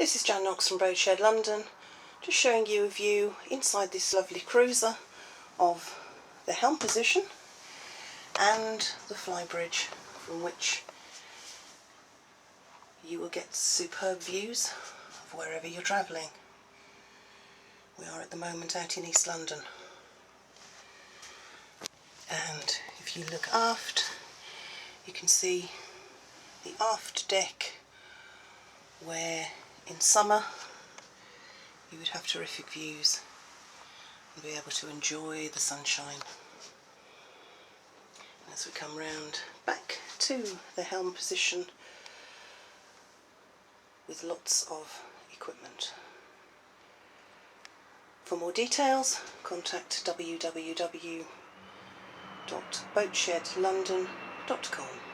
This is Jan Knox from Vri-Jon, London, just showing you a view inside this lovely cruiser of the helm position and the flybridge, from which you will get superb views of wherever you're travelling. We are at the moment out in East London, and if you look aft you can see the aft deck, where in summer you would have terrific views and be able to enjoy the sunshine. As we come round back to the helm position with lots of equipment. For more details, contact www.boatshedlondon.com.